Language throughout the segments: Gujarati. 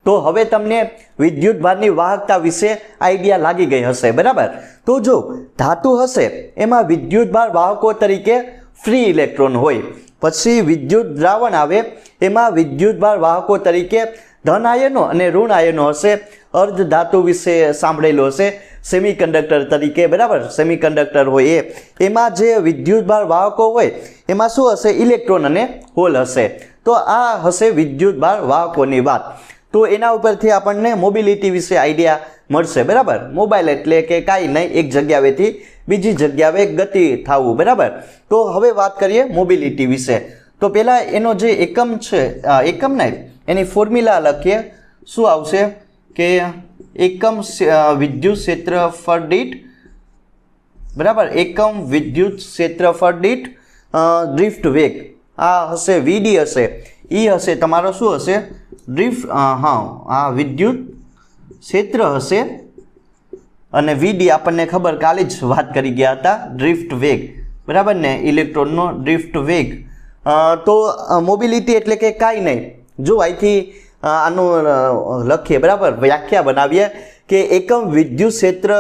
તો હવે તમને વિદ્યુતભારની વાહકતા વિશે આઈડિયા લાગી ગઈ હશે, બરાબર। તો જો ધાતુ હશે એમાં વિદ્યુતભાર વાહકો તરીકે ફ્રી ઇલેક્ટ્રોન હોય, પછી વિદ્યુત દ્રાવણ આવે એમાં વિદ્યુતભાર વાહકો તરીકે ધન આયનો અને ઋણ આયનો હશે। અર્ધ ધાતુ વિશે સાંભળેલું હશે, સેમિકન્ડક્ટર તરીકે, બરાબર। સેમિકન્ડક્ટર હોય એમાં જે વિદ્યુતભાર વાહકો હોય એમાં શું હશે? ઇલેક્ટ્રોન અને હોલ હશે। તો આ હશે વિદ્યુતભાર વાહકોની વાત। તો એના ઉપરથી આપણને મોબિલિટી વિશે આઈડિયા મળશે, બરાબર। મોબાઈલ એટલે કે કાંઈ નહીં, એક જગ્યાએથી બીજી જગ્યાએ ગતિ થવું, બરાબર। તો હવે વાત કરીએ મોબિલિટી વિશે। તો પહેલાં એનો જે એકમ છે, એકમ નહીં, એની ફોર્મ્યુલા લખીએ। શું આવશે કે એકમ વિદ્યુત ક્ષેત્રફળ દીઠ, બરાબર, એકમ વિદ્યુત ક્ષેત્રફળ દીઠ ડ્રિફ્ટ વેગ, આ હશે વીડી હશે, ઈ હશે તમારો શું હશે? ડ્રિફ્ટ, હા, આ વિદ્યુત ક્ષેત્ર હશે, અને વીડી આપણને ખબર, કાલે જ વાત કરી ગયા હતા, ડ્રિફ્ટ વેગ, બરાબર ને, ઇલેક્ટ્રોનનો ડ્રિફ્ટ વેગ। તો મોબિલિટી એટલે કે કાંઈ નહીં, જો અહીંથી આનું લખીએ, બરાબર, વ્યાખ્યા બનાવીએ કે એકમ વિદ્યુત ક્ષેત્ર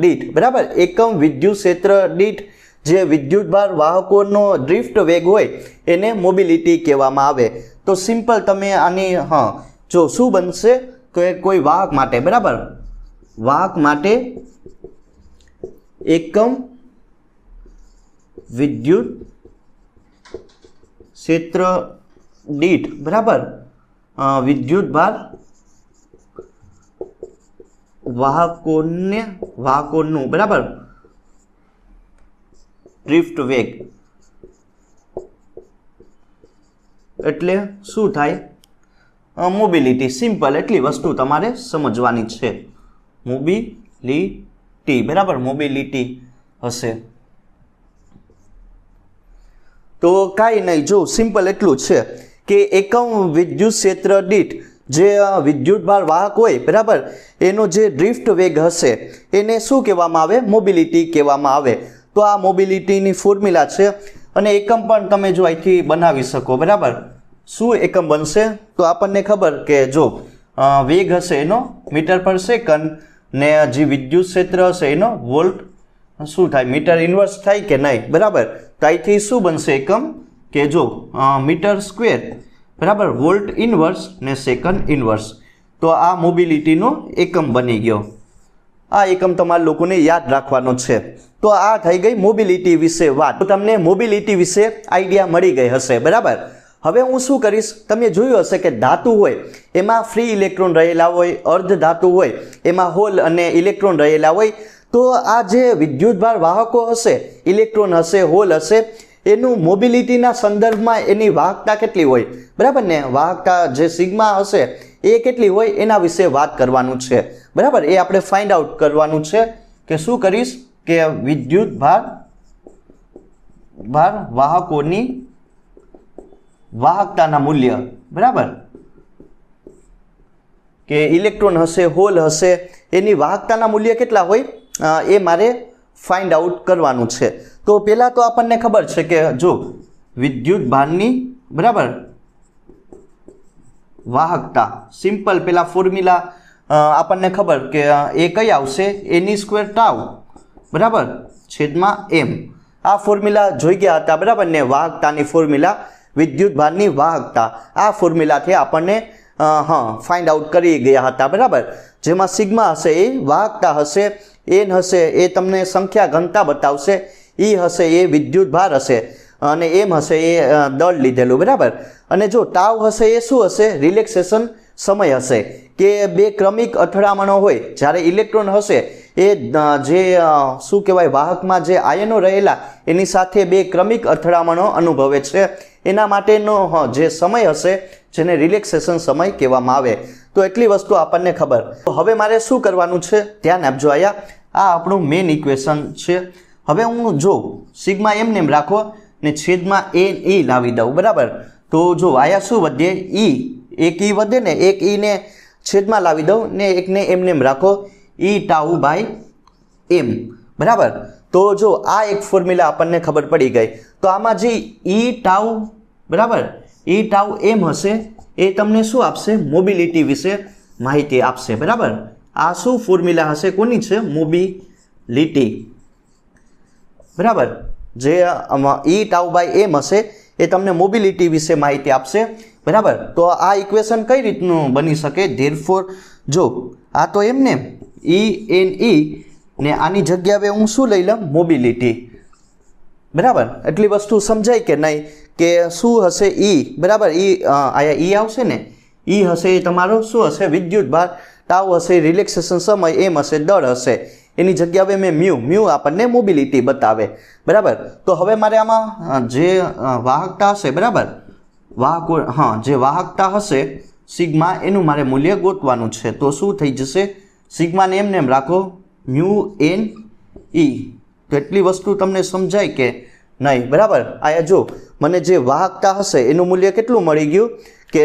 દીઠ, બરાબર, એકમ વિદ્યુત ક્ષેત્ર દીઠ જે વિદ્યુતભાર વાહકોનો ડ્રિફ્ટ વેગ હોય એને મોબિલિટી કહેવામાં આવે। તો સિમ્પલ તમે આની, હા, જો શું બનશે કે કોઈ વાહક માટે, બરાબર, વાહક માટે એકમ વિદ્યુત ક્ષેત્ર દીઠ, બરાબર, વિદ્યુતભાર વાહકોનું, બરાબર, ડ્રિફ્ટ વેગ એટલે શું થાય? મોબિલિટી। સિમ્પલ એટલી વસ્તુ તમારે સમજવાની છે, મોબિલિટી, બરાબર, મોબિલિટી હશે। તો કાંઈ નહીં, જો સિમ્પલ એટલું છે કે એકમ વિદ્યુત ક્ષેત્ર દીઠ જે વિદ્યુતભાર વાહક હોય, બરાબર, એનો જે ડ્રિફ્ટ વેગ હશે એને શું કહેવામાં આવે? મોબિલિટી કહેવામાં આવે। તો આ મોબિલિટીની ફોર્મ્યુલા છે, અને એકમ પણ તમે જો અહીંથી બનાવી શકો, બરાબર। શું એકમ બનશે? તો આપણને ખબર કે જો વેગ હશે એનો મીટર પર સેકન્ડ, ને જે વિદ્યુત ક્ષેત્ર હશે એનો વોલ્ટ, શું થાય? મીટર ઇન્વર્સ થાય કે નહીં, બરાબર। તો અહીંથી શું બનશે એકમ કે જો મીટર સ્ક્વેર, બરાબર, વોલ્ટ ઇન્વર્સ ને સેકન્ડ ઇન્વર્સ। તો આ મોબિલિટીનો એકમ બની ગયો। આ એકમ તમારા લોકોને યાદ રાખવાનો છે। તો આ થઈ ગઈ મોબિલિટી વિશે વાત। તો તમને મોબિલિટી વિશે આઈડિયા મળી ગઈ હશે, બરાબર। હવે હું શું કરીશ, તમે જોયું હશે કે ધાતુ હોય એમાં ફ્રી ઇલેક્ટ્રોન રહેલા હોય, અર્ધ ધાતુ હોય એમાં હોલ અને ઇલેક્ટ્રોન રહેલા હોય। તો આ જે વિદ્યુતભાર વાહકો હશે, ઇલેક્ટ્રોન હશે, હોલ હશે, એનું મોબિલિટીના સંદર્ભમાં એની વાહકતા કેટલી હોય, બરાબર ને, વાહકતા જે સિગ્મા હશે એ કેટલી હોય એના વિશે વાત કરવાનું છે, બરાબર। એ આપણે ફાઇન્ડ આઉટ કરવાનું છે કે શું કરીશ કે વિદ્યુતભાર વાહકોની વાહકતાના મૂલ્ય, બરાબર, કે ઇલેક્ટ્રોન હશે, હોલ હશે, એની વાહકતાના મૂલ્ય કેટલા હોય એ મારે ફાઇન્ડ આઉટ કરવાનું છે। તો પહેલાં તો આપણને ખબર છે કે જો વિદ્યુતભારની, બરાબર, વાહકતા, સિમ્પલ પેલા ફોર્મ્યુલા આપણને ખબર કે એ કઈ આવશે? એની સ્ક્વેર ટાઉ, બરાબર, છેદમાં એમ। આ ફોર્મ્યુલા જોઈ ગયા હતા, બરાબર ને, વાહકતાની ફોર્મ્યુલા, વિદ્યુતભારની વાહકતા, આ ફોર્મ્યુલાથી આપણને ફાઇન્ડ આઉટ કરી ગયા હતા, બરાબર। જેમાં સિગ્મા હશે એ વાહકતા હશે, એન હશે એ તમને સંખ્યા ઘનતા બતાવશે, ઈ હશે એ વિદ્યુતભાર હશે, અને એમ હશે એ દળ લીધેલું, બરાબર। અને જો ટાવ હશે એ શું હશે? રિલેક્સેશન સમય હશે, કે બે ક્રમિક અથડામણો હોય જ્યારે ઇલેક્ટ્રોન હશે એ જે શું કહેવાય, વાહકમાં જે આયનો રહેલા એની સાથે બે ક્રમિક અથડામણો અનુભવે છે, એના માટેનો જે સમય હશે જેને રિલેક્સેશન સમય કહેવામાં આવે। તો એટલી વસ્તુ આપણને ખબર। તો હવે મારે શું કરવાનું છે, ધ્યાન આપજો। આ આપણું મેઇન ઇક્વેશન છે। હવે હું જો સિગ્મા એમને એમ રાખો ને છેદમાં એ ઈ લાવી દઉં, બરાબર। તો જો આયા શું વધે? ઈ, એક ઈ વધે ને, એક ઈને છેદમાં લાવી દઉં ને એકને એમને એમ રાખો, ઈ ટાઉ બાય એમ, બરાબર। તો જો આ એક ફોર્મ્યુલા આપણને ખબર પડી ગઈ। તો આમાં જે ઈ ટાઉ, બરાબર, ઈ ટાઉ એમ હશે એ તમને શું આપશે? મોબિલિટી વિશે માહિતી આપશે બરાબર. આ શું ફોર્મ્યુલા હશે કોની છે મોબિલિટી બરાબર. જે E tau by m હશે એ તમને મોબિલિટી વિશે માહિતી આપશે બરાબર. તો આ ઇક્વેશન કઈ રીતનું બની શકે ધેરફોર જો આ તો એમને E ને આની જગ્યાએ હું શું લઈ લઉં મોબિલિટી બરાબર. એટલી વસ્તુ સમજાય કે નહીં કે શું હશે E બરાબર. આયા E આવશે ને E હશે એ તમારો શું હશે વિદ્યુત ભાર, ટાઉ હશે રિલેક્સેશન સમય, એમ હશે દળ હશે. એની જગ્યાએ મેં મ્યુ આપણને મોબિલિટી બતાવે બરાબર. તો હવે મારે આમાં જે વાહકતા હશે બરાબર વાહકો જે વાહકતા હશે સિગ્મા એનું મારે મૂલ્ય ગોતવાનું છે. તો શું થઈ જશે સિગ્માને એમને એમ રાખો મ્યુ એન ઈ. તો એટલી વસ્તુ તમને સમજાય કે નહીં બરાબર. આયા જો મને જે વાહકતા હશે એનું મૂલ્ય કેટલું મળી ગયું કે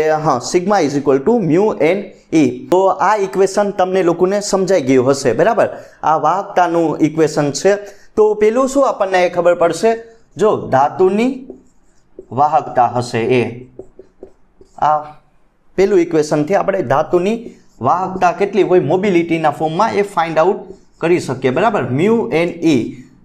sigma is equal to mu n e. તો આ ઇક્વેશન તમને લોકોને સમજાઈ ગયું હશે બરાબર. આ વાહકતાનું ઇક્વેશન છે. તો પેલું શું આપણને ખબર પડશે જો ધાતુની વાહકતા હશે એ આ પેલું ઇક્વેશનથી આપણે ધાતુની વાહકતા કેટલી હોય મોબિલિટીના ફોર્મમાં એ ફાઇન્ડ આઉટ કરી શકીએ બરાબર. મ્યુ એન ઈ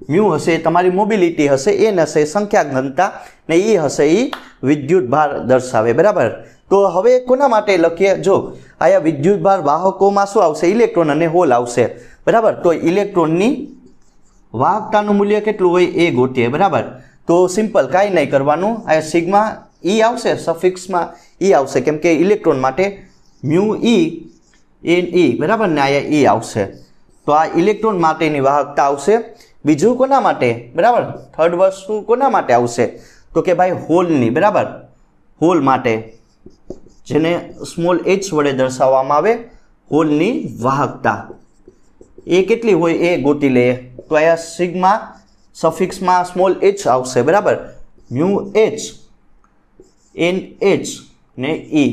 મ્યુ હશે તમારી મોબિલિટી હશે, એન હશે સંખ્યા ઘનતા ને ઈ હશે એ વિદ્યુત ભાર દર્શાવે બરાબર. તો હવે કોના માટે લખીએ જો આયા વિદ્યુત ભાર વાહકોમાં શું આવશે ઇલેક્ટ્રોન અને હોલ આવશે બરાબર. તો ઇલેક્ટ્રોનની વાહકતાનું મૂલ્ય કેટલું હોય એ ગોતીએ બરાબર. તો સિમ્પલ કાંઈ નહીં કરવાનું. આ સિગ્મા ઈ આવશે સફિક્સમાં ઈ આવશે કેમ કે ઇલેક્ટ્રોન માટે મ્યુ ઈ એન ઈ બરાબર ને આયા ઈ આવશે. તો આ ઇલેક્ટ્રોન માટેની વાહકતા આવશે. બીજું કોના માટે બરાબર થર્ડ વસ્તુ કોના માટે આવશે તો કે ભાઈ હોલની બરાબર. હોલ માટે જેને સ્મોલ h વડે દર્શાવવામાં આવે હોલની વાહકતા એ કેટલી હોય એ ગોતી લઈએ. તો અહીંયા સિગ્મા સફિક્સમાં સ્મોલ h આવશે બરાબર. મ્યુ h એન h ને ઈ.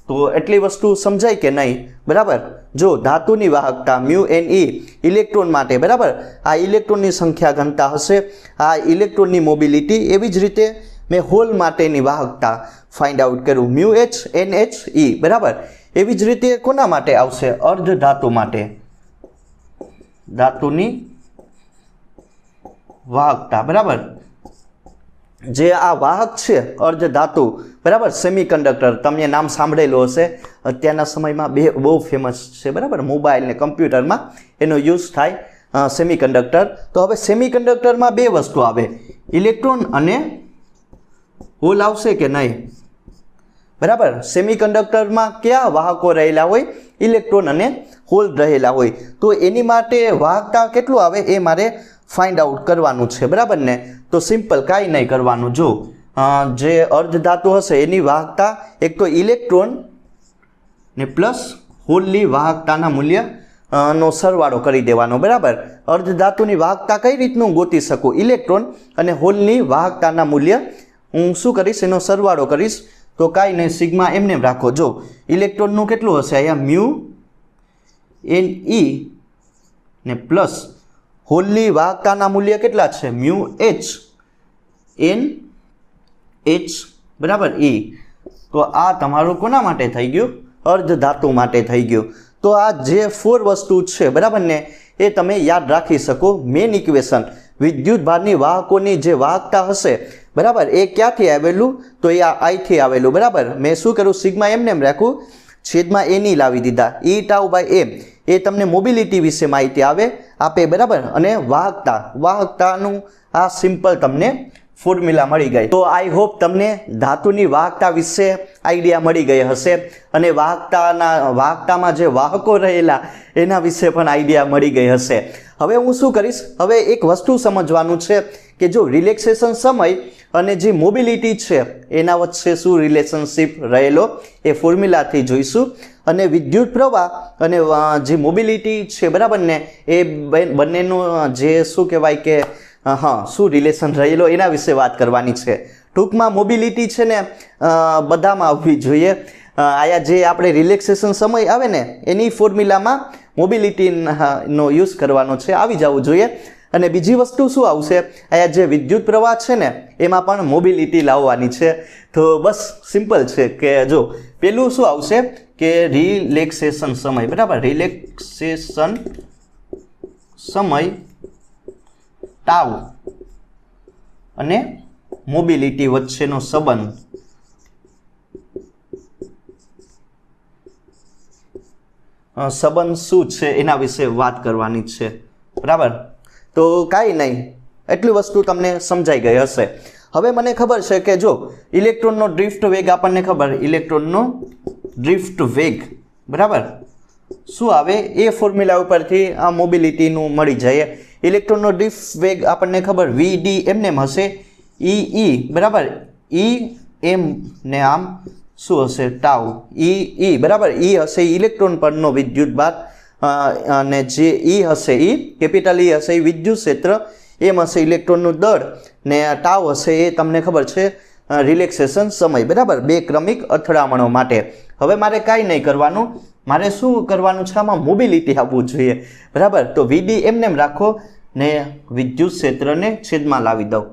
તો એટલી વસ્તુ સમજાય કે નહીં બરાબર. જો ધાતુની વાહકતા મ્યુ એન ઈ ઇલેક્ટ્રોન માટે બરાબર. આ ઇલેક્ટ્રોનની સંખ્યા ઘનતા હશે, આ ઇલેક્ટ્રોનની મોબિલિટી. એવી જ રીતે મેં હોલ માટેની વાહકતા ફાઇન્ડ આઉટ કર્યું mu h n h e બરાબર. એવી જ રીતે કોના માટે આવશે અર્ધ ધાતુ માટે ધાતુની વાહકતા બરાબર. જે આ વાહક છે અર્ધ ધાતુ બરાબર સેમિકન્ડક્ટર તમને નામ સાંભળેલું હશે. અત્યારના સમયમાં બહુ ફેમસ છે બરાબર. મોબાઈલ ને કમ્પ્યુટરમાં એનો યુઝ થાય સેમિકન્ડક્ટર. તો હવે સેમિકન્ડક્ટરમાં બે વસ્તુ આવે ઇલેક્ટ્રોન અને હોલ આવશે કે નહીં બરાબર. સેમિકન્ડક્ટરમાં કયા વાહકો રહેલા હોય ઇલેક્ટ્રોન અને હોલ રહેલા હોય. તો એની માટે વાહકતા કેટલું આવે એ મારે ફાઇન્ડ આઉટ કરવાનું છે બરાબર ને. તો સિમ્પલ કાંઈ નહીં કરવાનું. જો જે અર્ધ ધાતુ હશે એની વાહકતા એક તો ઇલેક્ટ્રોન ને પ્લસ હોલની વાહકતાના મૂલ્ય નો સરવાળો કરી દેવાનો બરાબર. અર્ધ ધાતુની વાહકતા કઈ રીતનું ગોતી શકું ઇલેક્ટ્રોન અને હોલની વાહકતાના મૂલ્ય હું શું કરીશ એનો સરવાળો કરીશ. તો કાંઈ નહીં સિગ્મા એમને રાખો. જો ઇલેક્ટ્રોનનું કેટલું હશે અહીંયા મ્યુ એન ઈ ને પ્લસ હોલની વાહકતાના મૂલ્ય કેટલા છે મ્યુ એચ એન એચ બરાબર ઈ. તો આ તમારું કોના માટે થઈ ગયું અર્ધ ધાતુ માટે થઈ ગયું. તો આ જે 4 વસ્તુ છે બરાબર ને એ તમે યાદ રાખી શકો. મેઇન ઇક્વેશન વિદ્યુત ભારની વાહકોની જે વાહકતા હશે બરાબર એ ક્યાંથી આવેલું તો એ આ આઈથી આવેલું બરાબર. મેં શું કર્યું સિગ્મા એમને એમ રાખું છેદમાં એની લાવી દીધા. ઈ ટાઉ બાય એમ એ તમને મોબિલિટી વિશે માહિતી આપે બરાબર. અને વાહકતાનું આ સિમ્પલ તમને ફોર્મ્યુલા મળી ગઈ. તો આઈ હોપ તમને ધાતુની વાહકતા વિશે આઈડિયા મળી ગઈ હશે અને વાહકતામાં જે વાહકો રહેલા એના વિશે પણ આઈડિયા મળી ગઈ હશે. હવે હું શું કરીશ હવે એક વસ્તુ સમજવાનું છે કે જો રિલેક્સેશન સમય અને જે મોબિલિટી છે એના વચ્ચે શું રિલેશનશિપ રહેલો એ ફોર્મ્યુલાથી જોઈશું. અને વિદ્યુત પ્રવાહ અને જે મોબિલિટી છે બરાબર ને એ બંનેનું જે શું કહેવાય કે શું રિલેશન રહેલો એના વિશે વાત કરવાની છે. ટૂંકમાં મોબિલિટી છે ને બધામાં આવવી જોઈએ. આયા જે આપણે રિલેક્સેશન સમય આવે ને એની ફોર્મ્યુલામાં મોબિલિટીનો યુઝ કરવાનો છે આવી જવું જોઈએ. અને બીજી વસ્તુ શું આવશે આયા જે વિદ્યુત પ્રવાહ છે ને એમાં પણ મોબિલિટી લાવવાની છે. તો બસ સિમ્પલ છે કે જો પેલું શું આવશે કે રિલેક્સેશન સમય, બરાબર, રિલેક્સેશન સમય ટાઉ અને મોબિલિટી વચ્ચેનો સંબંધ શું છે એના વિશે વાત કરવાની છે, બરાબર. તો કાંઈ નહીં, એટલી વસ્તુ તમને સમજાઈ ગઈ હશે. હવે મને ખબર છે કે જો ઇલેક્ટ્રોનનો ડ્રિફ્ટ વેગ આપણને ખબર, ઇલેક્ટ્રોનનો ડ્રિફ્ટ વેગ, બરાબર, શું આવે એ ફોર્મ્યુલા ઉપરથી આ મોબિલિટીનું મળી જાય. ઇલેક્ટ્રોનનો ડ્રિફ્ટ વેગ આપણને ખબર VD એમને હશે E, બરાબર, E એમ ને આમ શું હશે ટાઉ E, બરાબર. E હશે ઇલેક્ટ્રોન પરનો વિદ્યુત ભાર અને જે E હશે એ કેપિટલ E હશે એ વિદ્યુત ક્ષેત્ર, એમ હશે ઇલેક્ટ્રોનનું દળ ને ટાઉ હશે એ તમને ખબર છે રિલેક્સેશન સમય, બરાબર, બે ક્રમિક અથડામણો માટે. હવે મારે કાંઈ નહીં કરવાનું, મારે શું કરવાનું છે, આમાં મોબિલિટી આવવું જોઈએ, બરાબર. તો VD એમને રાખો ને વિદ્યુત ક્ષેત્રને છેદમાં લાવી દઉં,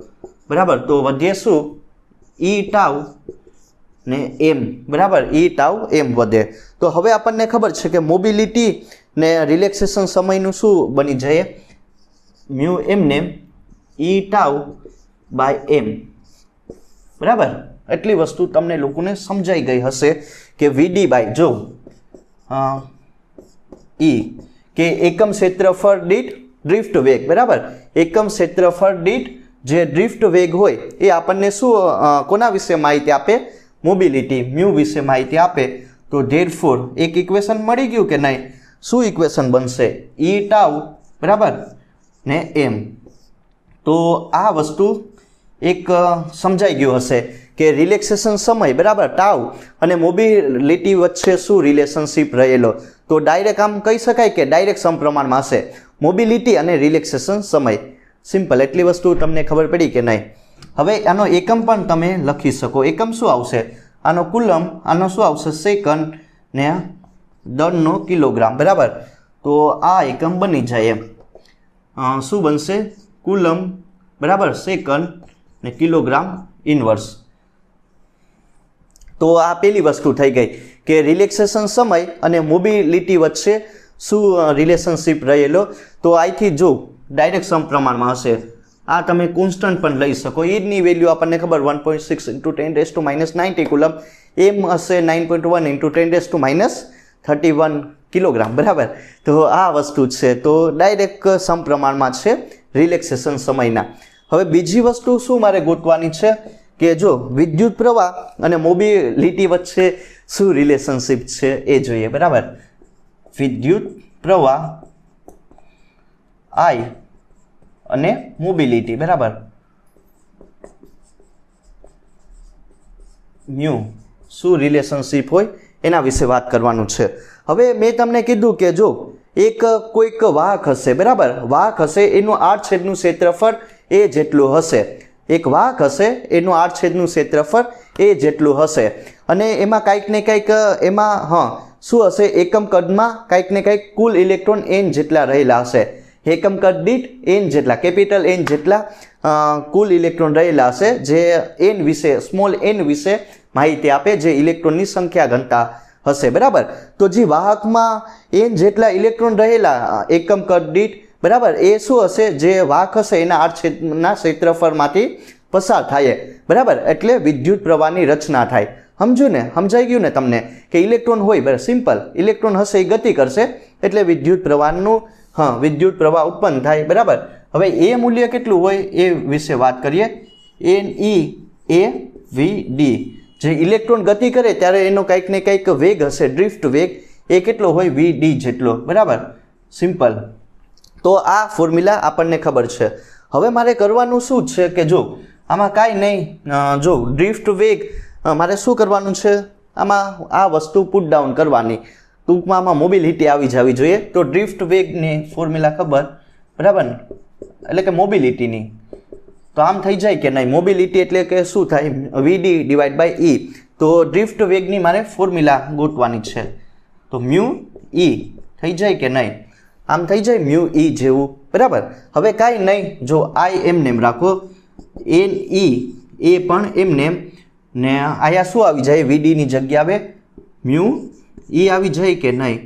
બરાબર. તો વધે શું E ટાઉ ને એમ, બરાબર, E ટાઉ એમ વધે. તો હવે આપણને ખબર છે કે મોબિલિટી ને રિલેક્સેશન સમયનું શું બની જાય, મ્યુ એમને E ટાઉ બાય એમ, બરાબર. એટલી વસ્તુ તમને લોકોને સમજાઈ ગઈ હશે કે VD બાય જો E કે એકમ ક્ષેત્રફળ દીઠ ડ્રિફ્ટ વેગ, બરાબર. એકમ ક્ષેત્રફળ દીઠ જે ડ્રિફ્ટ વેગ હોય એ આપણને શું કોના વિશે માહિતી આપે, મોબિલિટી મ્યુ વિશે માહિતી આપે. તો ધેરફોર એક ઇક્વેશન મળી ગયું કે નહીં, શું ઇક્વેશન બનશે, E ટાઉ, બરાબર, ને એમ. તો આ વસ્તુ એક સમજાઈ ગયું હશે કે રિલેક્સેશન સમય, બરાબર, ટાઉ અને મોબિલિટી વચ્ચે શું રિલેશનશિપ રહેલો. તો ડાયરેક્ટ આમ કહી શકાય કે ડાયરેક્ટ સમપ્રમાણમાં હશે મોબિલિટી અને રિલેક્સેશન સમય. સિમ્પલ, એટલી વસ્તુ તમને ખબર પડી કે નહીં. હવે આનો એકમ પણ તમે લખી શકો. એકમ શું આવશે, આનો કુલમ, આનો શું આવશે સેકન્ડ ને દળનો કિલોગ્રામ, બરાબર. તો આ એકમ બની જાય એમ શું બનશે, કુલમ, બરાબર, સેકન્ડ ને કિલોગ્રામ ઇનવર્સ. તો આ પેલી વસ્તુ થઈ ગઈ કે રિલેક્સેશન સમય અને મોબિલિટી વચ્ચે શું રિલેશનશિપ રહેલો. તો અહીંથી જો ડાયરેક્ટ સમપ્રમાણમાં હશે. આ તમે કોન્સ્ટન્ટ પણ લઈ શકો. ઈની વેલ્યુ આપણને ખબર 1.6 × 10⁻90 કુલમ, એમ હશે 9.1 × 10⁻31 કિલોગ્રામ, બરાબર. તો આ વસ્તુ છે, તો ડાયરેક્ટ સમપ્રમાણમાં છે રિલેક્સેશન સમયના. હવે બીજી વસ્તુ શું મારે ગોતવાની છે કે જો વિદ્યુત પ્રવાહ અને મોબિલિટી વચ્ચે શું રિલેશનશિપ છે એ જોઈએ, બરાબર. વિદ્યુત પ્રવાહ I અને મોબિલિટી, બરાબર, મ્યુ શું રિલેશનશિપ હોય એના વિશે વાત કરવાનું છે. હવે મેં તમને કીધું કે જો એક કોઈક વાહક હશે, બરાબર, વાહક હશે એનું આડછેદનું ક્ષેત્રફળ એ જેટલું હશે. એક વાહક હશે એનું આડછેદનું ક્ષેત્રફળ એ જેટલું હશે અને એમાં કંઈક ને કંઈક એમાં શું હશે, એકમ કદમાં કંઈક ને કંઈક કુલ ઇલેક્ટ્રોન n જેટલા રહેલા હશે. એકમ કદ દીઠ n જેટલા, કેપિટલ N જેટલા કુલ ઇલેક્ટ્રોન રહેલા હશે, જે n વિશે, સ્મોલ n વિશે માહિતી આપે, જે ઇલેક્ટ્રોનની સંખ્યા ઘનતા હશે, બરાબર. તો જે વાહકમાં n જેટલા ઇલેક્ટ્રોન રહેલા એકમ કદ દીઠ, બરાબર, એ શું હશે, જે વાહક હશે એના આડછેદના ક્ષેત્રફળમાંથી પસાર થાય, બરાબર. એટલે વિદ્યુત પ્રવાહની રચના થાય. સમજ્યું ને, સમજાઈ ગયું ને તમને કે ઇલેક્ટ્રોન હોય, બરાબર, સિમ્પલ, ઇલેક્ટ્રોન હશે એ ગતિ કરશે એટલે વિદ્યુત પ્રવાહનું વિદ્યુત પ્રવાહ ઉત્પન્ન થાય, બરાબર. હવે એ મૂલ્ય કેટલું હોય એ વિશે વાત કરીએ. NeAVD, જે ઇલેક્ટ્રોન ગતિ કરે ત્યારે એનો કંઈક ને કંઈક વેગ હશે, ડ્રિફ્ટ વેગ, એ કેટલો હોય, VD જેટલો, બરાબર, સિમ્પલ. તો આ ફોર્મ્યુલા આપણને ખબર છે. હવે મારે કરવાનું શું છે કે જો આમાં કાંઈ નહીં, જો ડ્રિફ્ટ વેગ મારે શું કરવાનું છે, આમાં આ વસ્તુ પુટ ડાઉન કરવાની. ટૂંકમાં આમાં મોબિલિટી આવી જવી જોઈએ. તો ડ્રિફ્ટ વેગની ફોર્મ્યુલા ખબર, બરાબર, એટલે કે મોબિલિટીની. તો આમ થઈ જાય કે નહીં, મોબિલિટી એટલે કે શું થાય, VD / E. તો ડ્રિફ્ટ વેગની મારે ફોર્મ્યુલા ગોતવાની છે. તો મ્યુ E થઈ જાય કે નહીં, આમ થઈ જાય મ્યુ E જેવું, બરાબર. હવે કાંઈ નહીં, જો I એમને એમ રાખો, NE એ પણ એમને ને આયા શું આવી જાય, VD ની જગ્યા આવે મ્યુ એ આવી જાય કે નહીં,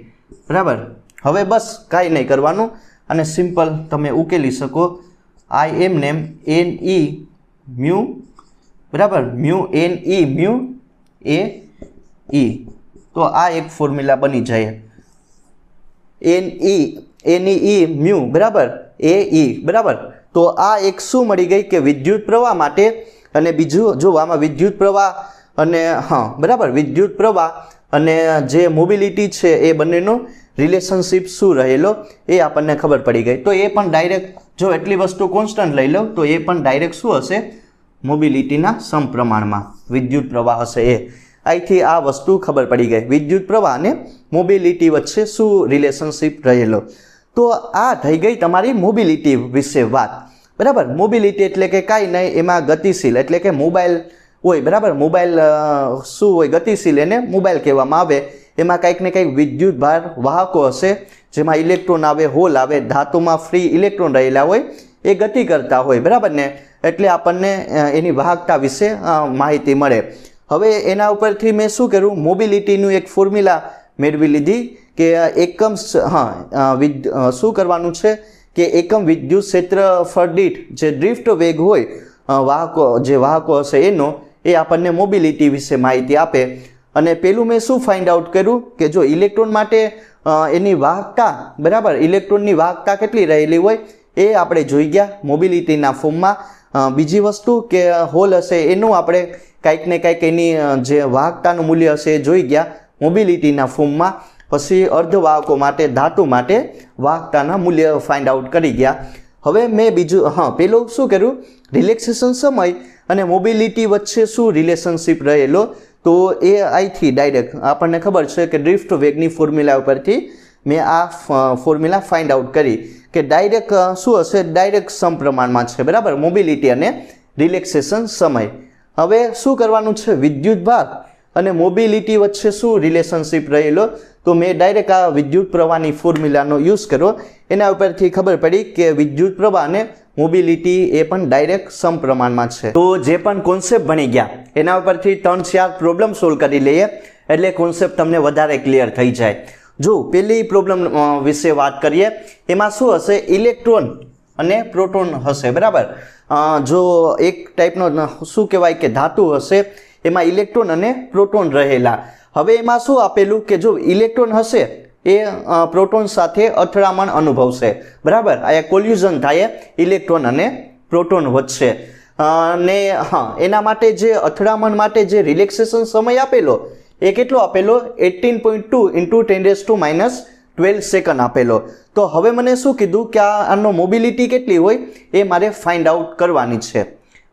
બરાબર. હવે બસ કાંઈ નહીં કરવાનું અને સિમ્પલ તમે ઉકેલી શકો. આઈ એમ નેમ એન ઈ મ્યુ, બરાબર, મ્યુ એન ઈ મ્યુ એ ઈ. તો આ એક ફોર્મ્યુલા બની જાય. એન ઈ મ્યુ, બરાબર, એ ઈ, બરાબર. તો આ એક શું મળી ગઈ કે વિદ્યુત પ્રવાહ માટે. અને બીજું જો આમાં વિદ્યુત પ્રવાહ અને બરાબર, વિદ્યુત પ્રવાહ અને જે મોબિલિટી છે એ બંનેનો રિલેશનશિપ શું રહેલો એ આપણને ખબર પડી ગઈ. તો એ પણ ડાયરેક્ટ જો એટલી વસ્તુ કોન્સ્ટન્ટ લઈ લો તો એ પણ ડાયરેક્ટ શું હશે, મોબિલિટીના સમપ્રમાણમાં વિદ્યુત પ્રવાહ હશે. એ અહીંથી આ વસ્તુ ખબર પડી ગઈ, વિદ્યુત પ્રવાહ અને મોબિલિટી વચ્ચે શું રિલેશનશિપ રહેલો. તો આ થઈ ગઈ તમારી મોબિલિટી વિશે વાત, બરાબર. મોબિલિટી એટલે કે કાંઈ નહીં, એમાં ગતિશીલ એટલે કે મોબાઈલ હોય, બરાબર. મોબાઈલ શું હોય, ગતિશીલ, એને મોબાઈલ કહેવામાં આવે. એમાં કંઈક ને કંઈક વિદ્યુત ભાર વાહકો હશે જેમાં ઇલેક્ટ્રોન આવે, હોલ આવે, ધાતુમાં ફ્રી ઇલેક્ટ્રોન રહેલા હોય, એ ગતિ કરતા હોય, બરાબર ને. એટલે આપણને એની વાહકતા વિશે માહિતી મળે. હવે એના ઉપરથી મેં શું કર્યું, મોબિલિટીનું એક ફોર્મ્યુલા મેળવી લીધી કે એકમ શું કરવાનું છે કે એકમ વિદ્યુત ક્ષેત્રફળ દીઠ જે ડ્રિફ્ટ વેગ હોય વાહકો હશે એનો, એ આપણને મોબિલિટી વિશે માહિતી આપે. અને પેલું મેં શું ફાઇન્ડ આઉટ કર્યું કે જો ઇલેક્ટ્રોન માટે એની વાહકતા, બરાબર, ઇલેક્ટ્રોનની વાહકતા કેટલી રહેલી હોય એ આપણે જોઈ ગયા મોબિલિટીના ફોર્મમાં. બીજી વસ્તુ કે હોલ હશે એનું આપણે કાંઈક ને કાંઈક એની જે વાહકતાનું મૂલ્ય હશે એ જોઈ ગયા મોબિલિટીના ફોર્મમાં. પછી અર્ધવાહકો માટે, ધાતુ માટે વાહકતાના મૂલ્ય ફાઇન્ડ આઉટ કરી ગયા. હવે મેં બીજું પેલું શું કર્યું, રિલેક્સેશન સમય અને મોબિલિટી વચ્ચે શું રિલેશનશિપ રહેલો. તો એ અહીંથી ડાયરેક્ટ આપણને ખબર છે કે ડ્રિફ્ટ વેગની ફોર્મ્યુલા ઉપરથી મેં આ ફોર્મ્યુલા ફાઇન્ડ આઉટ કરી કે ડાયરેક્ટ શું હશે, ડાયરેક્ટ સમપ્રમાણમાં છે, બરાબર, મોબિલિટી અને રિલેક્સેશન સમય. હવે શું કરવાનું છે, વિદ્યુત ભાર અને મોબિલિટી વચ્ચે શું રિલેશનશિપ રહેલો. તો મેં ડાયરેક્ટ આ વિદ્યુત પ્રવાહની ફોર્મ્યુલાનો યુઝ કર્યો. એના ઉપરથી ખબર પડી કે વિદ્યુત પ્રવાહ અને મોબિલિટી એ પણ ડાયરેક્ટ સમપ્રમાણમાં છે. તો જે પણ કોન્સેપ્ટ ભણી ગયા એના ઉપરથી 3-4 પ્રોબ્લેમ સોલ્વ કરી લઈએ એટલે કોન્સેપ્ટ તમને વધારે ક્લિયર થઈ જાય. જો પહેલી પ્રોબ્લેમ વિશે વાત કરીએ, એમાં શું હશે, ઇલેક્ટ્રોન અને પ્રોટોન હશે, બરાબર. જો એક ટાઈપનો શું કહેવાય કે ધાતુ હશે એમાં ઇલેક્ટ્રોન અને પ્રોટોન રહેલા. હવે એમાં શું આપેલું કે જો ઇલેક્ટ્રોન હશે એ પ્રોટોન સાથે અથડામણ અનુભવશે, બરાબર. આ કોલ્યુઝન થાય ઇલેક્ટ્રોન અને પ્રોટોન વચ્ચે. અને એના માટે જે અથડામણ માટે જે રિલેક્સેશન સમય આપેલો એ કેટલો આપેલો, 18.2 × 10⁻12 સેકન્ડ આપેલો. તો હવે મને શું કીધું કે આનો મોબિલિટી કેટલી હોય એ મારે ફાઇન્ડ આઉટ કરવાની છે.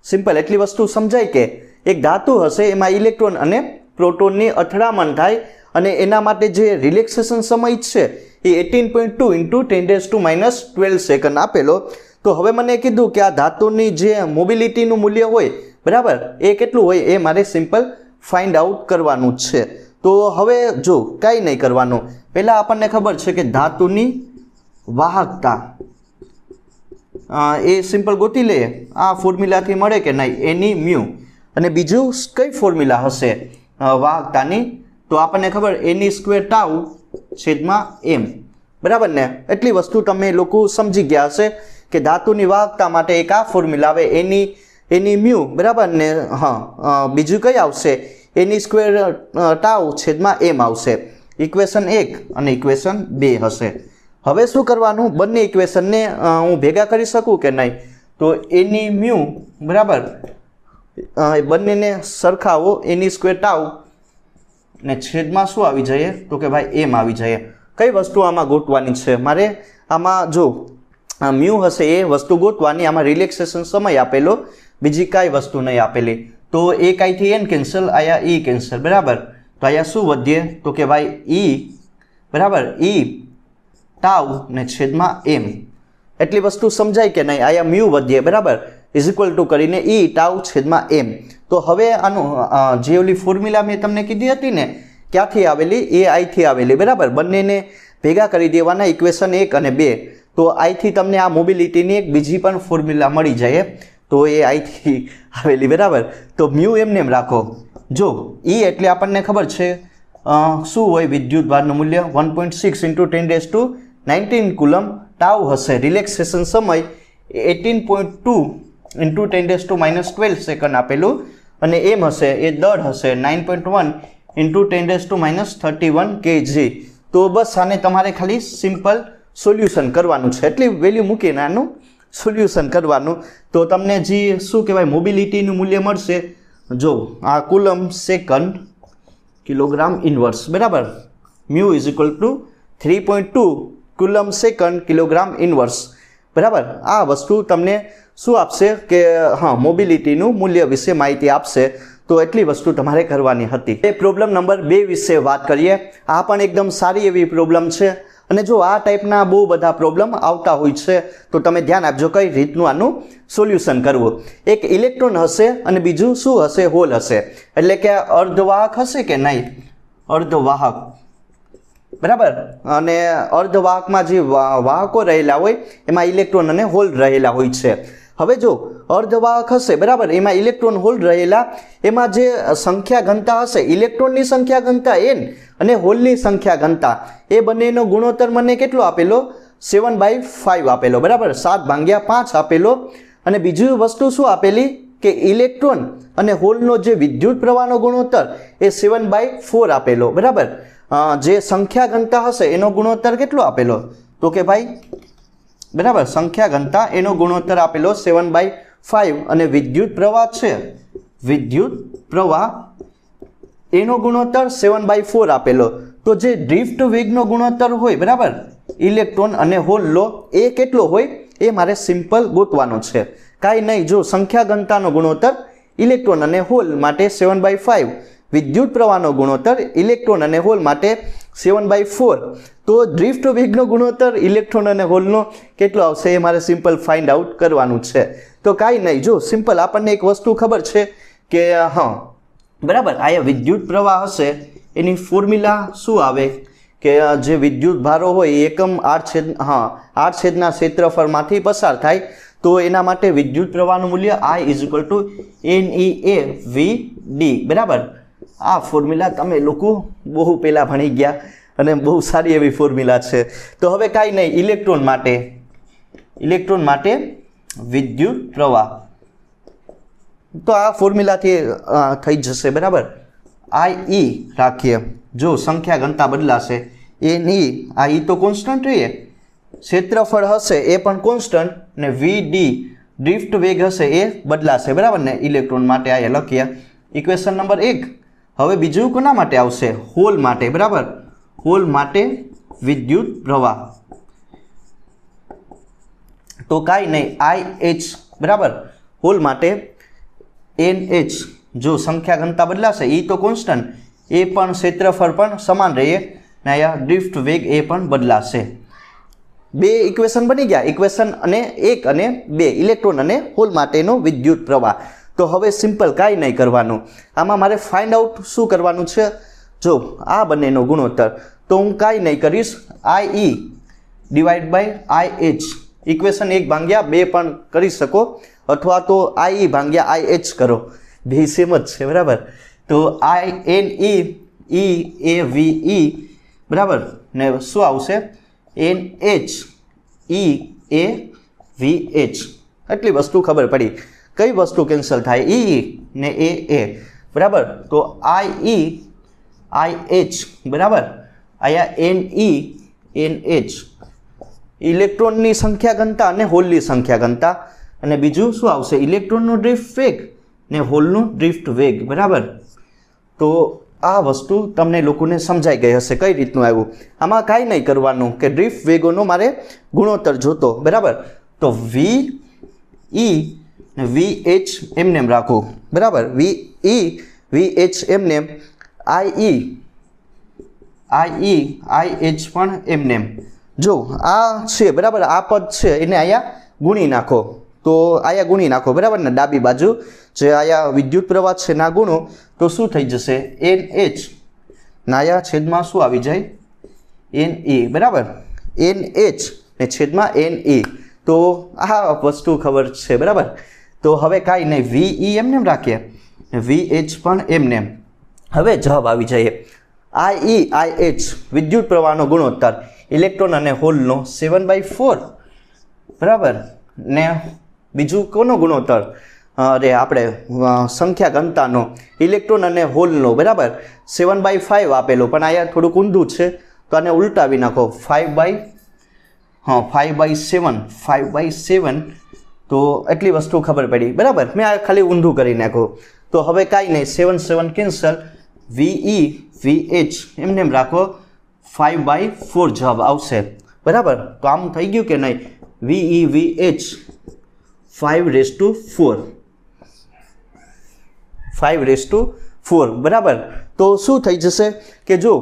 સિમ્પલ, એટલી વસ્તુ સમજાય કે એક ધાતુ હશે એમાં ઇલેક્ટ્રોન અને પ્રોટોનની અથડામણ થાય અને એના માટે જે રિલેક્સેશન સમય છે એ 18.2 × 10⁻12 સેકન્ડ આપેલો. તો હવે મને કીધું કે આ ધાતુની જે મોબિલિટીનું મૂલ્ય હોય, બરાબર, એ કેટલું હોય એ મારે સિમ્પલ ફાઇન્ડ આઉટ કરવાનું છે. તો હવે જો કાંઈ નહીં કરવાનું, પહેલાં આપણને ખબર છે કે ધાતુની વાહકતા એ સિમ્પલ ગોતી લઈએ, આ ફોર્મ્યુલાથી મળે કે નહીં, એની મ્યુ. અને બીજું કઈ ફોર્મ્યુલા હશે વાહકતાની, તો આપણને ખબર n²τ/m, બરાબર ને. એટલી વસ્તુ તમે લોકો સમજી ગયા હશે કે ધાતુની વાહકતા માટે એક આ ફોર્મ્યુલા આવે એની મ્યુ, બરાબર ને. બીજું કઈ આવશે, n²τ/m આવશે. ઇક્વેશન 1 અને ઇક્વેશન 2 હશે. હવે શું કરવાનું, બંને ઇક્વેશનને હું ભેગા કરી શકું કે નહીં, તો એની મ્યુ, બરાબર, બંનેને સરખાવો, n² ને છેદમાં શું આવી જાય તો કે ભાઈ m આવી જાય. કઈ વસ્તુ આમાં ગોતવાની છે મારે, આમાં જો મ્યુ હશે એ વસ્તુ ગોતવાની. આમાં રિલેક્સેશન સમય આપેલો, બીજી કાંઈ વસ્તુ નહીં આપેલી. તો એ કાંઈથી n કેન્સલ, આયા e કેન્સલ, બરાબર. તો અહીંયા શું વધીએ તો કે ભાઈ e, બરાબર, e τ ને છેદમાં m. એટલી વસ્તુ સમજાય કે નહીં, અહીંયા મ્યુ વધીએ, બરાબર, = કરીને e τ/m. તો હવે આનું જે ઓલી ફોર્મ્યુલા મેં તમને કીધી હતી ને ક્યાંથી આવેલી, એ આઈથી આવેલી, બરાબર. બંનેને ભેગા કરી દેવાના, ઇક્વેશન 1 અને 2. તો આઈથી તમને આ મોબિલિટીની એક બીજી પણ ફોર્મ્યુલા મળી જાય, તો એ આઈથી આવેલી, બરાબર. તો મ્યુ એમને એમ રાખો. જો e એટલે આપણને ખબર છે શું હોય વિદ્યુતભારનું મૂલ્ય 1.6 × 10⁻19 કુલમ ટાઉ હશે. રિલેક્સેશન સમય 18.2 × 10⁻12 સેકન્ડ આપેલું અને એમ હશે એ દળ હશે 9.1 × 10⁻31 kg. તો બસ આને તમારે ખાલી સિમ્પલ સોલ્યુશન કરવાનું છે, એટલી વેલ્યુ મૂકીને આનું સોલ્યુશન કરવાનું. તો તમને જે શું કહેવાય મોબિલિટીનું મૂલ્ય મળશે, જો આ કુલમ સેકન્ડ કિલોગ્રામ ઇન્વર્સ, બરાબર. Mu is equal two 3.2 coulomb second kilogram inverse, બરાબર. આ વસ્તુ તમને શું આપશે કે હા મોબિલિટીનું મૂલ્ય વિશે માહિતી આપશે. તો એટલી વસ્તુ તમારે કરવાની હતી. એ પ્રોબ્લેમ નંબર 2 વિશે વાત કરીએ. આ પણ એકદમ સારી એવી પ્રોબ્લેમ છે અને જો આ ટાઈપના બહુ બધા પ્રોબ્લેમ આવતા હોય છે તો તમે ધ્યાન આપજો કઈ રીતનું આનું સોલ્યુશન કરવું. એક ઇલેક્ટ્રોન હશે અને બીજું શું હશે, હોલ હશે. એટલે કે અર્ધવાહક હશે કે નહીં, અર્ધવાહક, બરાબર. અને અર્ધવાહકમાં જે વાહકો રહેલા હોય એમાં ઇલેક્ટ્રોન અને હોલ રહેલા હોય છે. હવે જો અર્ધવાહક હશે, બરાબર, એમાં ઇલેક્ટ્રોન હોલ રહેલા, એમાં જે સંખ્યા ઘનતા હશે, ઇલેક્ટ્રોનની સંખ્યા ઘનતા n અને હોલની સંખ્યા ઘનતા, એ બંનેનો ગુણોત્તર મને કેટલો આપેલો, 7/5 આપેલો, બરાબર, 7/5 આપેલો. અને બીજી વસ્તુ શું આપેલી કે ઇલેક્ટ્રોન અને હોલનો જે વિદ્યુત પ્રવાહનો ગુણોત્તર એ 7/4 આપેલો, બરાબર. જે સંખ્યા ઘનતા હશે એનો ગુણોત્તર કેટલો આપેલો, તો કે ભાઈ, બરાબર, સંખ્યા ઘનતા એનો ગુણોત્તર આપેલો 7/5 અને વિદ્યુત પ્રવાહ છે, વિદ્યુત પ્રવાહ એનો ગુણોત્તર 7/4 આપેલો. તો જે ડ્રિફ્ટ વેગનો ગુણોત્તર હોય, બરાબર, ઇલેક્ટ્રોન અને હોલનો એ કેટલો હોય એ મારે સિમ્પલ ગોતવાનો છે. કાંઈ નહીં, જો સંખ્યા ઘનતાનો ગુણોત્તર ઇલેક્ટ્રોન અને હોલ માટે 7/5, વિદ્યુત પ્રવાહનો ગુણોત્તર ઇલેક્ટ્રોન અને હોલ માટે 7/4, તો ડ્રિફ્ટ વેગનો ગુણોત્તર ઇલેક્ટ્રોન અને હોલનો કેટલો આવશે એ મારે સિમ્પલ ફાઇન્ડ આઉટ કરવાનું છે. તો કાંઈ નહીં, જો સિમ્પલ આપણને એક વસ્તુ ખબર છે કે હા, બરાબર, આ વિદ્યુત પ્રવાહ હશે એની ફોર્મ્યુલા શું આવે કે જે વિદ્યુત ભારો હોય એ એકમ r છેદના ક્ષેત્રફળમાંથી પસાર થાય. તો એના માટે વિદ્યુત પ્રવાહનું મૂલ્ય I = NEAVD, બરાબર. આ ફોર્મ્યુલા તમે લોકો બહુ પહેલાં ભણી ગયા અને બહુ સારી એવી ફોર્મ્યુલા છે. તો હવે કાંઈ નહીં, ઇલેક્ટ્રોન માટે વિદ્યુત પ્રવાહ તો આ ફોર્મ્યુલાથી થઈ જશે, બરાબર. IE રાખીએ, જો સંખ્યા ઘનતા બદલાશે, NE, આ E તો કોન્સ્ટન્ટ રહીએ, ક્ષેત્રફળ હશે એ પણ કોન્સ્ટન્ટ, ને VD ડ્રિફ્ટ વેગ હશે એ બદલાશે, બરાબર ને. ઇલેક્ટ્રોન માટે આ લખીએ ઇક્વેશન નંબર 1. હવે બીજું કોના માટે આવશે, હોલ માટે, બરાબર. હોલ માટે વિદ્યુત પ્રવાહ તો કાંઈ નહીં, IH, બરાબર, હોલ માટે NH, જો સંખ્યા ઘનતા બદલાશે એ તો કોન્સ્ટન્ટ, એ પણ ક્ષેત્રફળ પણ સમાન રહે ને અહીંયા ડ્રિફ્ટ વેગ એ પણ બદલાશે. 2 ઇક્વેશન બની ગયા, ઇક્વેશન અને 1 અને 2, ઇલેક્ટ્રોન અને હોલ માટેનો વિદ્યુત પ્રવાહ. તો હવે સિમ્પલ કાંઈ નહીં કરવાનું, આમાં મારે ફાઇન્ડ આઉટ શું કરવાનું છે, જો આ બંનેનો ગુણોત્તર. તો હું કાંઈ નહીં કરીશ, IE / IH, ઇક્વેશન 1/2 પણ કરી શકો અથવા તો IE / IH કરો, બે સેમ જ છે, બરાબર. તો NEEAVE, બરાબર, ને શું આવશે, NHEAVH. એટલી વસ્તુ ખબર પડી. કઈ વસ્તુ કેન્સલ થાય, E ને AA, બરાબર. તો IH, બરાબર, અહીંયા NH, ઇલેક્ટ્રોનની સંખ્યા ઘનતા અને હોલની સંખ્યા ઘનતા, અને બીજું શું આવશે, ઇલેક્ટ્રોનનો ડ્રિફ્ટ વેગ ને હોલનો ડ્રિફ્ટ વેગ, બરાબર. તો આ વસ્તુ તમને લોકોને સમજાઈ ગઈ હશે કઈ રીતનું આવ્યું. આમાં કાંઈ નહીં કરવાનું કે ડ્રિફ્ટ વેગોનો મારે ગુણોત્તર જોતો, બરાબર. તો VE ને VH એમને રાખો, બરાબર. VE VH એમને, IE IH પણ એમને. જો આ છે, બરાબર, આ પદ છે એને અહીંયા ગુણી નાખો, તો અહીંયા ગુણી નાખો, બરાબર ને. ડાબી બાજુ જે અહીંયા વિદ્યુત પ્રવાહ છે ના ગુણો તો શું થઈ જશે, NH ના અહીંયા છેદમાં શું આવી જાય, NE, બરાબર. NH ને છેદમાં NE. તો આ વસ્તુ ખબર છે, બરાબર. તો હવે કાંઈ નહીં, VE એમને રાખીએ, VH પણ એમને. હવે જવાબ આવી જાય. IE/IH વિદ્યુત પ્રવાહનો ગુણોત્તર ઇલેક્ટ્રોન અને હોલનો 7/4 બરાબર ને બીજું કોનો ગુણોત્તર અરે આપણે સંખ્યા ઘનતાનો ઇલેક્ટ્રોન અને હોલનો બરાબર 7/5 આપેલો પણ અહીંયા થોડુંક ઊંધું છે તો આને ઉલટાવી નાખો 5/7 તો એટલી વસ્તુ ખબર પડી બરાબર મેં આ ખાલી ઊંધું કરી નાખ્યું તો હવે કાંઈ નહીં 7 કેન્સલ VE/VH એમને એમ રાખો 5/4 જવાબ આવશે બરાબર તો આમ થઈ ગયું કે નહીં VE/VH 5/4 બરાબર તો શું થઈ જશે કે જો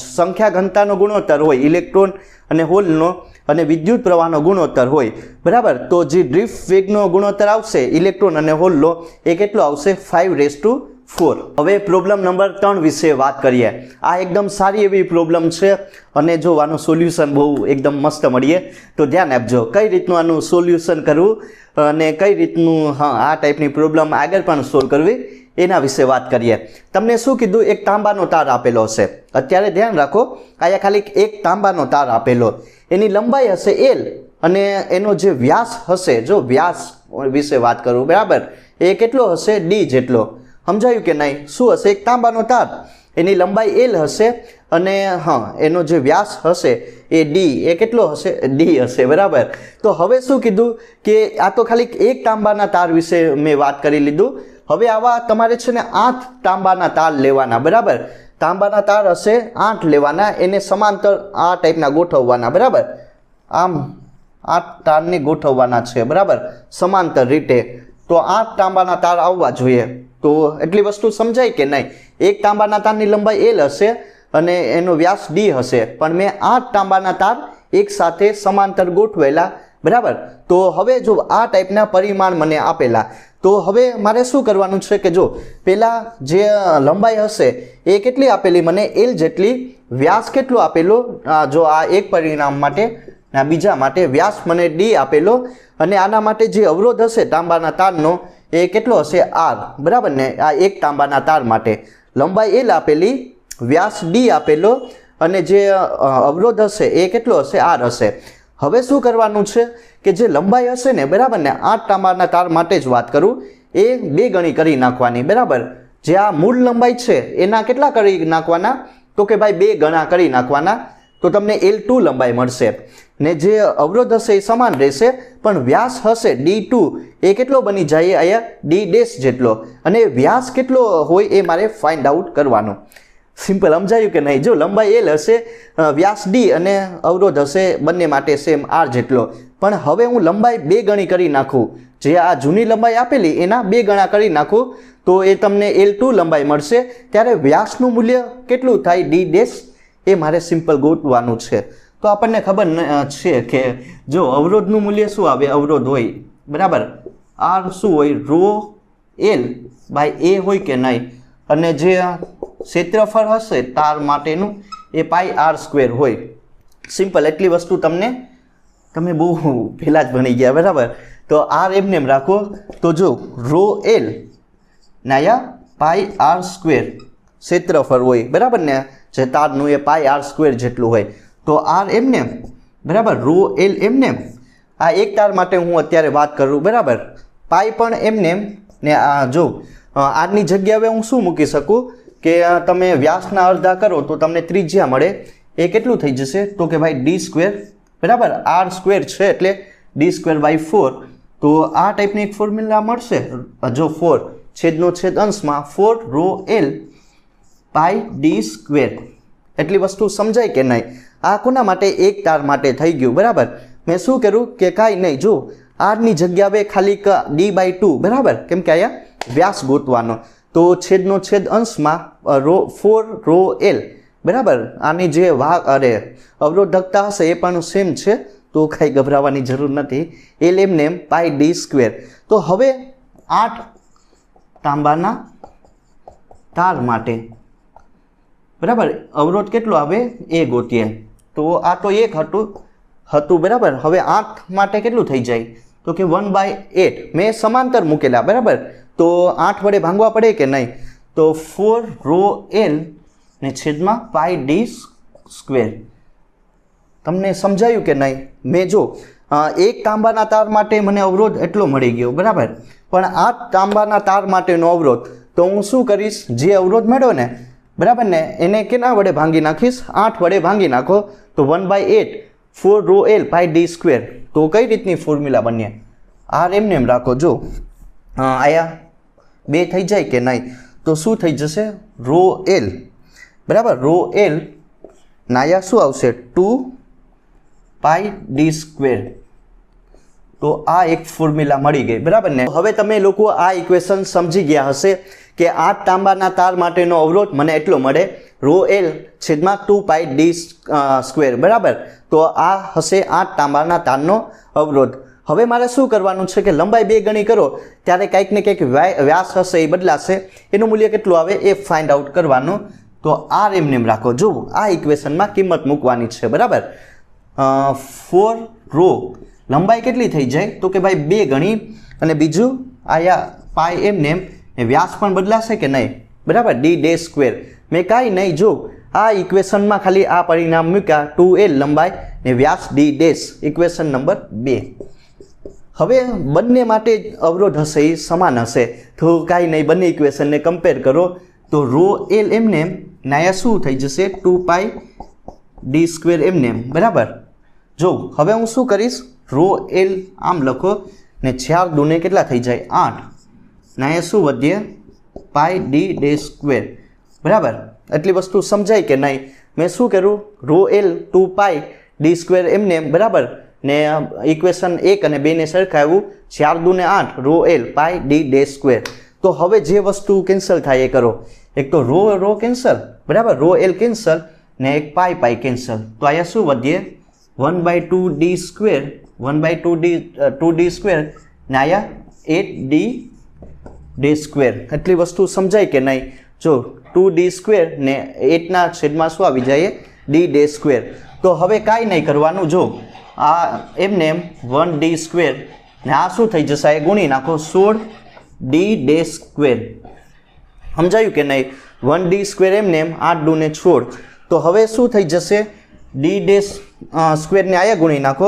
સંખ્યા ઘનતાનો ગુણોત્તર હોય ઇલેક્ટ્રોન અને હોલનો અને વિદ્યુત પ્રવાહનો ગુણોત્તર હોય બરાબર તો જે ડ્રિફ્ટ વેગનો ગુણોત્તર આવશે ઇલેક્ટ્રોન અને હોલનો એ કેટલો આવશે 5/4 હવે પ્રોબ્લેમ નંબર 3 વિશે વાત કરીએ આ એકદમ સારી એવી પ્રોબ્લેમ છે અને જો આનું સોલ્યુશન બહુ એકદમ મસ્ત મળીએ તો ધ્યાન આપજો કઈ રીતનું આનું સોલ્યુશન કરવું અને કઈ રીતનું આ ટાઈપની પ્રોબ્લેમ આગળ પણ સોલ્વ કરવી એના વિશે વાત કરીએ તમને શું કીધું એક તાંબાનો તાર આપેલો હશે અત્યારે ધ્યાન રાખો અહીંયા ખાલી એક તાંબાનો તાર આપેલો એની લંબાઈ હશે L અને એનો જે વ્યાસ હશે જો વ્યાસ વિશે વાત કરું બરાબર એ કેટલો હશે D જેટલો સમજાયું કે નહીં શું હશે એક તાંબાનો તાર એની લંબાઈ L હશે અને એનો જે વ્યાસ હશે એ D એ કેટલો હશે D હશે બરાબર તો હવે શું કીધું કે આ તો ખાલી એક તાંબાના તાર વિશે મેં વાત કરી લીધું હવે આવા તમારે છે ને 8 તાંબાના તાર લેવાના બરાબર તાંબાના તાર હશે 8 લેવાના એને સમાંતર આ ટાઈપના ગોઠવવાના બરાબર આમ 8 તારને ગોઠવવાના છે બરાબર સમાંતર રીતે તો 8 તાંબાના તાર આવવા જોઈએ તો એટલી વસ્તુ સમજાય કે નહીં એક તાંબાના તારની લંબાઈ L હશે અને એનો વ્યાસ D હશે પણ મેં 8 તાંબાના તાર એક સાથે સમાંતર ગોઠવેલા બરાબર તો હવે જો આ ટાઈપના પરિમાણ મને આપેલા તો હવે મારે શું કરવાનું છે કે જો પહેલાં જે લંબાઈ હશે એ કેટલી આપેલી મને L જેટલી વ્યાસ કેટલો આપેલો જો આ એક પરિણામ માટે આ બીજા માટે વ્યાસ મને D આપેલો અને આના માટે જે અવરોધ હશે તાંબાના તારનો એ કેટલો હશે R બરાબર ને આ એક તાંબાના તાર માટે લંબાઈ L આપેલી વ્યાસ D આપેલો અને જે અવરોધ હશે એ કેટલો હશે R હશે હવે શું કરવાનું છે કે જે લંબાઈ હશે ને બરાબર ને 8 તાંબાના તાર માટે જ વાત કરું એ 2 ગણી કરી નાખવાની બરાબર જે આ મૂળ લંબાઈ છે એના કેટલા કરી નાખવાના તો કે ભાઈ 2 ગણા કરી નાખવાના તો તમને L2 લંબાઈ મળશે ને જે અવરોધ હશે એ સમાન રહેશે પણ વ્યાસ હશે D2 એ કેટલો બની જાય અહીંયા D ડેશ જેટલો અને વ્યાસ કેટલો હોય એ મારે ફાઇન્ડ આઉટ કરવાનો સિમ્પલ સમજાયું કે નહીં જો લંબાઈ L હશે વ્યાસ D અને અવરોધ હશે બંને માટે સેમ R જેટલો પણ હવે હું લંબાઈ 2 ગણી કરી નાખું જે આ જૂની લંબાઈ આપેલી એના 2 ગણા કરી નાખું તો એ તમને L2 લંબાઈ મળશે ત્યારે વ્યાસનું મૂલ્ય કેટલું થાય D ડેશ એ મારે સિમ્પલ ગોતવાનું છે તો આપણને ખબર છે કે જો અવરોધનું મૂલ્ય શું આવે અવરોધ હોય બરાબર R શું હોય ρ/L/A હોય કે નહીં અને જે ક્ષેત્રફળ હશે તાર માટેનું એ πr² હોય સિમ્પલ એટલી વસ્તુ તમે બહુ પહેલાં જ ભણી ગયા બરાબર તો R એમને એમ રાખો તો જો ρ/L ને અહીંયા πr² ક્ષેત્રફળ હોય બરાબર ને જે તારનું એ πr² જેટલું હોય તો R એમને બરાબર ρ/L એમને આ એક તાર માટે હું અત્યારે વાત કરું બરાબર પાઈ પણ એમને ને આ જો આરની જગ્યાએ હવે હું શું મૂકી શકું કે તમે વ્યાસના અડધા કરો તો તમને ત્રિજ્યા મળે એ કેટલું થઈ જશે તો કે ભાઈ D² બરાબર R² છે એટલે D²/4 તો આ ટાઈપની એક ફોર્મ્યુલા મળશે જો 4 છેદનો છેદ અંશમાં 4ρL πD² એટલી વસ્તુ સમજાય કે નહીં આ કોના માટે એક તાર માટે થઈ ગયું બરાબર મેં શું કર્યું કે કાંઈ નહીં જો આરની જગ્યાએ ખાલી D/2 બરાબર કેમ કે અહીંયા વ્યાસ ગોતવાનો તો છેદનો છેદ અંશમાં 4ρL બરાબર આની જે અવરોધકતા હશે એ પણ સેમ છે તો કાંઈ ગભરાવાની જરૂર નથી L એમને πD² તો હવે 8 તાંબાના તાર માટે બરાબર અવરોધ કેટલો આવે એ ગોતીએ તો આ તો એક હતું બરાબર હવે 8 માટે કેટલું થઈ જાય તો કે 1/8 મેં સમાંતર મૂકેલા બરાબર તો 8 વડે ભાંગવા પડે કે નહીં તો 4ρL ને છેદમાં પાઈ ડી સ્ક્વેર. તમને સમજાયું કે નહીં? મેં જો એક તાંબાના તાર માટે મને અવરોધ એટલો મળી ગયો, બરાબર, પણ 8 તાંબાના તાર માટેનો અવરોધ, તો હું શું કરીશ? જે અવરોધ મળ્યો ને, બરાબર ને, એને કેના વડે ભાંગી નાખીશ? 8 વડે ભાંગી નાખો તો 1/8 4 રો એલ પાઈ ડી સ્ક્વેર. તો કઈ રીતની ફોર્મ્યુલા બને? આર એમને એમ રાખો. જો આયા 2 થઈ જાય કે નહીં? તો શું થઈ જશે? રો એલ, બરાબર, રો એલ નાયા શું આવશે? 2 પાઈ ડી સ્ક્વેર. તો આ એક ફોર્મ્યુલા મળી ગઈ, બરાબર ને? હવે તમે લોકો આ ઇક્વેશન સમજી ગયા હશે કે 8 તાંબાના તાર માટેનો અવરોધ મને એટલો મળે, રો એલ છેદમાં 2 પાઈ ડી સ્ક્વેર, બરાબર. તો આ હશે 8 તાંબાના તારનો અવરોધ. હવે મારે શું કરવાનું છે કે લંબાઈ 2 ગણી કરો ત્યારે કંઈક ને કંઈક વ્યાસ હશે એ બદલાશે, એનું મૂલ્ય કેટલું આવે એ ફાઇન્ડ આઉટ કરવાનું. તો આર એમને રાખો. જો આ ઇક્વેશનમાં કિંમત મૂકવાની છે, બરાબર. 4 રો લંબાઈ કેટલી થઈ જાય? તો કે ભાઈ 2 ગણી, અને બીજું આયા પાઈ એમને વ્યાસ પણ બદલાશે કે નહીં? બરાબર, ડી ડેશ સ્ક્વેર. મેં કાંઈ નહીં, જો આ ઇક્વેશનમાં ખાલી આ પરિણામ મૂક્યા, 2l લંબાઈ ને વ્યાસ ડી ડેશ, ઇક્વેશન નંબર 2. હવે બંને માટે અવરોધ હશે એ સમાન હશે, તો કાંઈ નહીં, બંને ઇક્વેશનને કમ્પેર કરો તો રો એલ એમને નાયા શું થઈ જશે? 2 પાઈ ડી સ્ક્વેર એમને, બરાબર. જો હવે હું શું કરીશ? રો એલ આમ લખો ને 4 દૂને કેટલા થઈ જાય? 8. નાયા શું વધ્યે? પાઈ ડી ડેશ સ્ક્વેર, બરાબર. એટલી વસ્તુ સમજાય કે નહીં? મેં શું કર્યું? રો એલ 2 પાઈ ડી સ્ક્વેર એમને, બરાબર, ને ઇક્વેશન 1 અને 2 ને સરખાવ્યું, 4 દૂને 8 રો એલ પાઈ ડી ડેશ સ્ક્વેર. તો હવે જે વસ્તુ કેન્સલ થાય એ કરો. એક તો રો કેન્સલ, બરાબર, રો એલ કેન્સલ ને એક પાઈ કેન્સલ. તો અહીંયા શું વધ્યે? 1/2 ડી સ્ક્વેર, 1/2 2d સ્ક્વેર ને આયા 8d ડી સ્ક્વેર. એટલી વસ્તુ સમજાય કે નહીં? જો 2d સ્ક્વેર ને 8ના છેદમાં શું આવી જાય? D day square. તો હવે કાંઈ નહીં કરવાનું. જો આ એમને 1d સ્ક્વેર ને આ શું થઈ જશે? એ ગુણી નાખો, 16d ડે સ્ક્વેર. સમજાયું કે નહીં? 1d સ્ક્વેર એમને 8 દૂને 16. તો હવે શું થઈ જશે? ડી ડે સ્ક્વેરને આયા ગુણી નાખો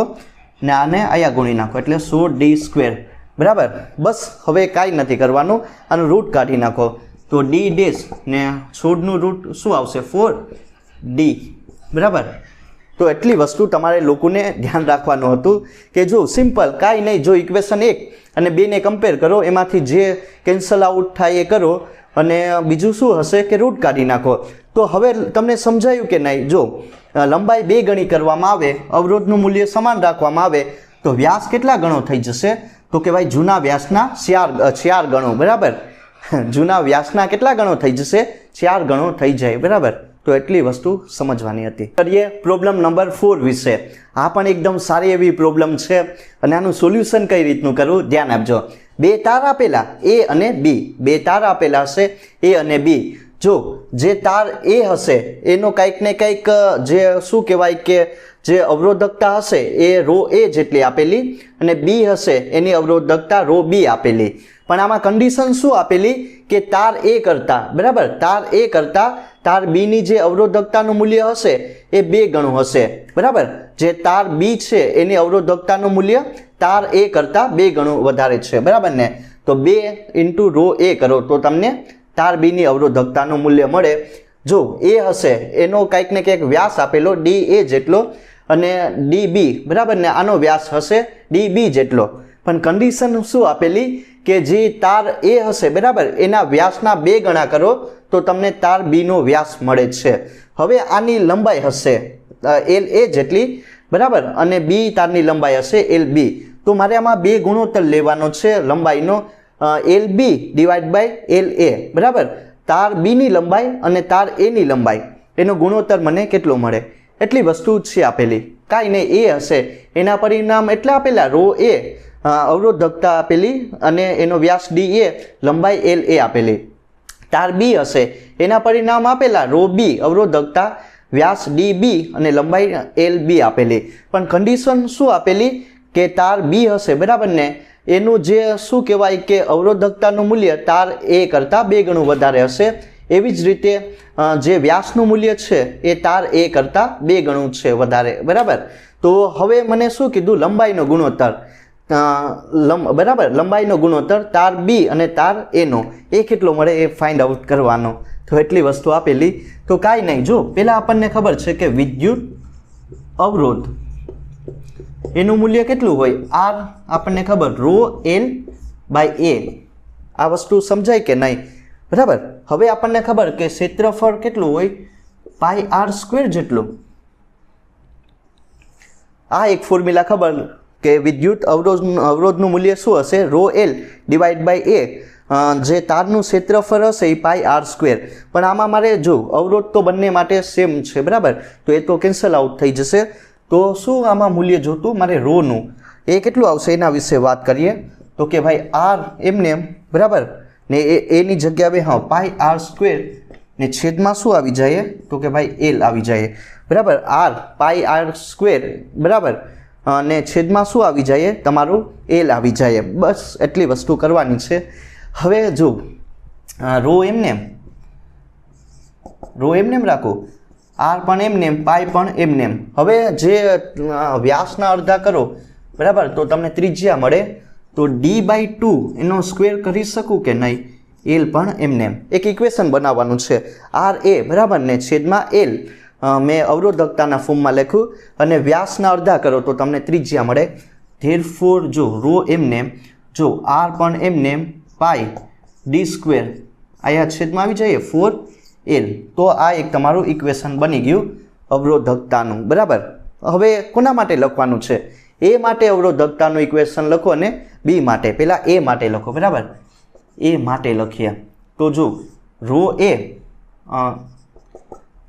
ને આને આયા ગુણી નાખો, એટલે 16d સ્ક્વેર, બરાબર. બસ હવે કાંઈ નથી કરવાનું, આનું રૂટ કાઢી નાખો. તો ડી ડેશ ને 16નું રૂટ શું આવશે? 4d, બરાબર. તો એટલી વસ્તુ તમારે લોકોને ધ્યાન રાખવાનું હતું કે જો સિમ્પલ કાંઈ નહીં, જો ઇક્વેશન 1 અને 2 ને કમ્પેર કરો, એમાંથી જે કેન્સલ આઉટ થાય એ કરો, અને બીજું શું હશે કે રૂટ કાઢી નાખો. તો હવે તમને સમજાયું કે નહીં? જો લંબાઈ 2 ગણી કરવામાં આવે, અવરોધનું મૂલ્ય સમાન રાખવામાં આવે, તો વ્યાસ કેટલા ગણો થઈ જશે? તો કે ભાઈ જૂના વ્યાસના 4 ગણો, બરાબર. જૂના વ્યાસના કેટલા ગણો થઈ જશે? 4 ગણો થઈ જાય, બરાબર. તો એટલી વસ્તુ સમજવાની હતી. કરીએ પ્રોબ્લેમ નંબર 4 વિશે. આ પણ એકદમ સારી એવી પ્રોબ્લેમ છે, અને આનું સોલ્યુશન કઈ રીતનું કરવું ધ્યાન આપજો. 2 તાર આપેલા A અને B, 2 તાર આપેલા હશે A અને B. જો જે તાર A હશે એનો કંઈક ને કંઈક જે શું કહેવાય કે જે અવરોધકતા હશે એ રો A જેટલી આપેલી, અને B હશે એની અવરોધકતા રો B આપેલી. પણ આમાં કન્ડિશન શું આપેલી કે તાર A કરતા, બરાબર, તાર A કરતા તાર B ની જે અવરોધકતાનું મૂલ્ય હશે એ 2 ગણું હશે, બરાબર. જે તાર B છે એની અવરોધકતાનું મૂલ્ય તાર A કરતાં 2 ગણું વધારે છે, બરાબર ને? તો 2 × રો A કરો તો તમને તાર B ની અવરોધકતાનું મૂલ્ય મળે. જો A હશે એનો કંઈક ને કંઈક વ્યાસ આપેલો DA જેટલો, અને DB, બરાબર ને, આનો વ્યાસ હશે DB જેટલો. પણ કન્ડિશન શું આપેલી કે જે તાર A હશે, બરાબર, એના વ્યાસના 2 ગણા કરો તો તમને તાર B નો વ્યાસ મળે છે. હવે આની લંબાઈ હશે LA જેટલી, બરાબર, અને B તારની લંબાઈ હશે LB. તો મારે આમાં 2 ગુણોત્તર લેવાનો છે લંબાઈનો, LB / LA, બરાબર. તાર B ની લંબાઈ અને તાર A ની લંબાઈ એનો ગુણોત્તર મને કેટલો મળે? એટલી વસ્તુ છે આપેલી. કાંઈ નહીં, A હશે એના પરિણામ એટલા આપેલા, રો A અવરોધકતા આપેલી અને એનો વ્યાસ DA, લંબાઈ LA આપેલી. તાર B હશે એના પરિણામ આપેલા, રો B અવરોધકતા, વ્યાસ DB અને લંબાઈ LB આપેલી. પણ કન્ડિશન શું આપેલી કે તાર B હશે, બરાબર ને, એનું જે શું કહેવાય કે અવરોધકતાનું મૂલ્ય તાર A કરતાં 2 ગણું વધારે હશે, એવી જ રીતે જે વ્યાસનું મૂલ્ય છે એ તાર એ કરતાં 2 ગણું છે વધારે, બરાબર. તો હવે મને શું કીધું, લંબાઈનો ગુણોત્તર, બરાબર, લંબાઈનો ગુણોત્તર તાર બી અને તાર એનો એ કેટલો મળે એ ફાઇન્ડ આઉટ કરવાનો. તો એટલી વસ્તુ આપેલી. તો કાંઈ નહીં, જો પહેલાં આપણને ખબર છે કે વિદ્યુત અવરોધ એનું મૂલ્ય કેટલું હોય, આર આપણને ખબર, રો એલ બાય એ. આ વસ્તુ સમજાય કે નહીં, બરાબર. હવે આપણને ખબર કે ક્ષેત્રફળ કેટલું હોય, પાઈ આર સ્ક્વેર જેટલું. આ એક ફોર્મ્યુલા ખબર કે વિદ્યુત અવરોધનું મૂલ્ય શું હશે, રો એલ ડિવાઈડ બાય એ. જે તારનું ક્ષેત્રફળ હશે એ પાઈ આર સ્ક્વેર. પણ આમાં મારે જો અવરોધ તો બંને માટે સેમ છે, બરાબર, તો એ તો કેન્સલ આઉટ થઈ જશે. તો શું આમાં મૂલ્ય જોતું મારે રોનું, એ કેટલું આવશે એના વિશે વાત કરીએ. તો કે ભાઈ આર એમને એમ, બરાબર, ને એની જગ્યાએ હા પાઈ આર સ્ક્વેર ને છેદમાં શું આવી જાય, તો કે ભાઈ એલ આવી જાય, બરાબર. આર પાઈ આર સ્ક્વેર, બરાબર, અને છેદમાં શું આવી જાય, તમારું એલ આવી જાય. બસ એટલી વસ્તુ કરવાની છે. હવે જો રો એમને એમ રાખો, આર પણ એમને એમ, પાઈ પણ એમને એમ. હવે જે વ્યાસના અડધા કરો, બરાબર, તો તમને ત્રિજ્યા મળે. તો d/2 એનો સ્ક્વેર કરી શકું કે નહીં, એલ પણ એમને એમ. એક ઇક્વેશન બનાવવાનું છે, આર એ, બરાબર, ને છેદમાં એલ મેં અવરોધકતાના ફોર્મમાં લખ્યું, અને વ્યાસના અડધા કરો તો તમને ત્રિજ્યા મળે. ધેરફોર જો રો એમને એમ, જો આર પણ એમને એમ, પાઈ ડી સ્ક્વેર અહીંયા છેદમાં આવી જાય 4l. તો આ એક તમારું ઇક્વેશન બની ગયું અવરોધકતાનું, બરાબર. હવે કોના માટે લખવાનું છે, એ માટે અવરોધકતાનું ઇક્વેશન લખો અને બી માટે, પહેલાં એ માટે લખો, બરાબર. એ માટે લખીએ તો જો રો એ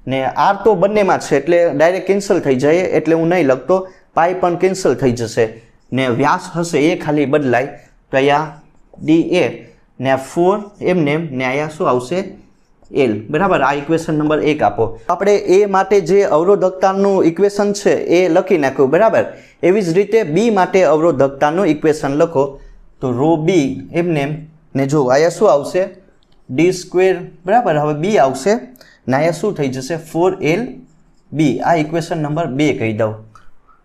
ને આર તો બંનેમાં છે એટલે ડાયરેક્ટ કેન્સલ થઈ જાય, એટલે હું નહીં લખતો. પાઈ પણ કેન્સલ થઈ જશે ને વ્યાસ હશે એ ખાલી બદલાય. તો અહીંયા ડી એ ને 4 એમને એમ ને અહીંયા શું આવશે, એલ, બરાબર. આ ઇક્વેશન નંબર 1 આપો. આપણે એ માટે જે અવરોધકતાનું ઇક્વેશન છે એ લખી નાખ્યું, બરાબર. એવી જ રીતે બી માટે અવરોધકતાનું ઇક્વેશન લખો. તો રો બી એમને એમ ને જો અહીંયા શું આવશે, ડી સ્ક્વેર, બરાબર. હવે બી આવશે ને અહીંયા શું થઈ જશે, 4l બી. આ ઇક્વેશન નંબર 2 કહી દઉં.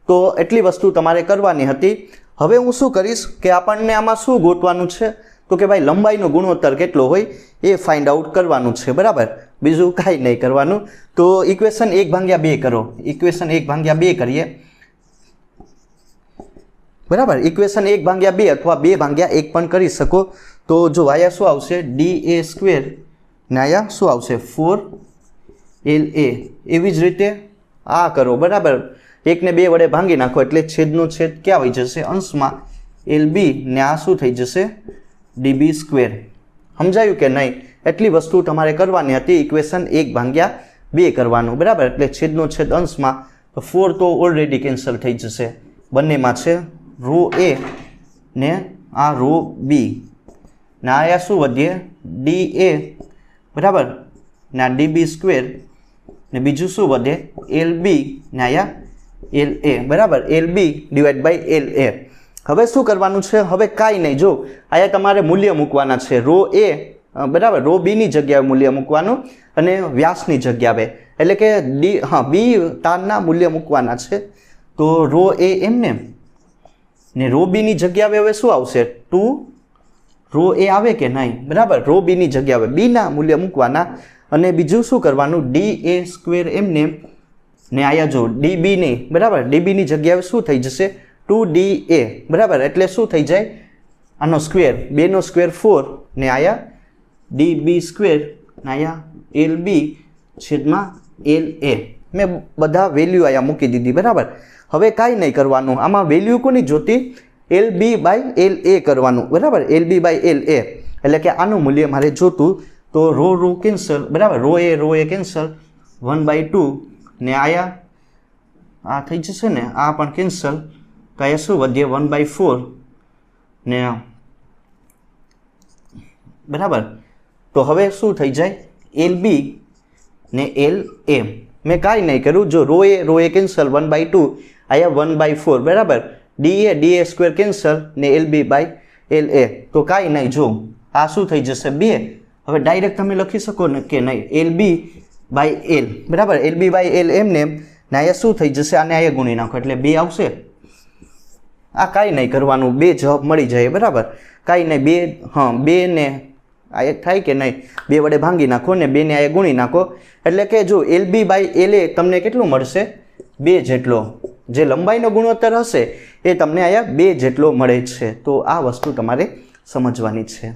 તો એટલી વસ્તુ તમારે કરવાની હતી. હવે હું શું કરીશ કે આપણને આમાં શું ગોતવાનું છે, તો કે ભાઈ લંબાઈનો ગુણોત્તર કેટલો હોય એ ફાઇન્ડ આઉટ કરવાનું છે, બરાબર. બીજું કાંઈ નહીં કરવાનું. તો ઇક્વેશન 1/2 કરો. ઇક્વેશન 1/2 કરીએ, બરાબર. ઇક્વેશન 1/2 અથવા 2/1 પણ કરી શકો. તો જો અહીંયા શું આવશે, ડી એ સ્ક્વેર ને અહીંયા શું આવશે, 4la. એવી જ રીતે આ કરો, બરાબર. 1 ને 2 વડે ભાંગી નાખો એટલે છેદનો છેદ ક્યાં આવી જશે, અંશમાં, lb ને આ શું થઈ જશે, db સ્ક્વેર. સમજાયું કે નહીં? એટલી વસ્તુ તમારે કરવાની હતી. ઇક્વેશન 1/2 કરવાનું, બરાબર. એટલે છેદનો છેદ અંશમાં, તો 4 તો ઓલરેડી કેન્સલ થઈ જશે, બંનેમાં છે. રો એ ને આ રો બી ને અહીંયા શું વધીએ, ડી એ, બરાબર, ને આ ડીબી સ્ક્વેર ને બીજું શું વધે, એલ બી ને અહીંયા એલ એ, બરાબર. L B divide by L A. હવે શું કરવાનું છે, હવે કાંઈ નહીં, જો અહીંયા તમારે મૂલ્ય મૂકવાના છે. રો એ, બરાબર, રો બીની જગ્યાએ મૂલ્ય મૂકવાનું અને વ્યાસની જગ્યાએ, એટલે કે ડી, હા, બી તારના મૂલ્ય મૂકવાના છે. તો રો એ એમને ને રો બીની જગ્યાએ હવે શું આવશે, 2 રો એ આવે કે નહીં, બરાબર. રો બીની જગ્યાએ બીના મૂલ્ય મૂકવાના અને બીજું શું કરવાનું, ડી એ સ્ક્વેર એમને ને અહીંયા જો ડી બીની, બરાબર, ડી બીની જગ્યાએ શું થઈ જશે, 2da, બરાબર. એટલે શું થઈ જાય, આનો સ્ક્વેર, 2નો સ્ક્વેર 4 ને અહીંયા db સ્ક્વેર ને અહીંયા lb છેદમાં la. મેં બધા વેલ્યુ અહીંયા મૂકી દીધી, બરાબર. હવે કાંઈ નહીં કરવાનું, આમાં વેલ્યુ કોની જોતી, lb/la કરવાનું, બરાબર. lb/la એટલે કે આનું મૂલ્ય મારે જોતું. તો રો કેન્સલ, બરાબર. રો એ કેન્સલ, 1/2 ને આયા આ થઈ જશે ને, આ પણ કેન્સલ. તો અહીંયા શું વધીએ, 1/4 ને, બરાબર. તો હવે શું થઈ જાય, lb ને la. મેં કાંઈ નહીં કર્યું, જો રો એ કેન્સલ, 1/2 અહીંયા 1/4, બરાબર. da સ્ક્વેર કેન્સલ ને lb/la. તો કાંઈ નહીં, જો આ શું થઈ જશે, 2 હવે ડાયરેક્ટ તમે લખી શકો ને કે નહીં એલ બી બાય એલ, બરાબર. એલ બી બાય એલ એમને એમ ને અહીંયા શું થઈ જશે, આને અહીંયા ગુણી નાખો એટલે 2 આવશે. આ કાંઈ નહીં કરવાનું, 2 જવાબ મળી જાય, બરાબર. કાંઈ નહીં, 2 ને આ એક થાય કે નહીં, 2 વડે ભાંગી નાખો ને 2 ને અહીંયા ગુણી નાખો એટલે કે જો L B by L A તમને કેટલું મળશે, 2 જેટલો. જે લંબાઈનો ગુણોત્તર હશે એ તમને અહીંયા 2 જેટલો મળે છે. તો આ વસ્તુ તમારે સમજવાની છે.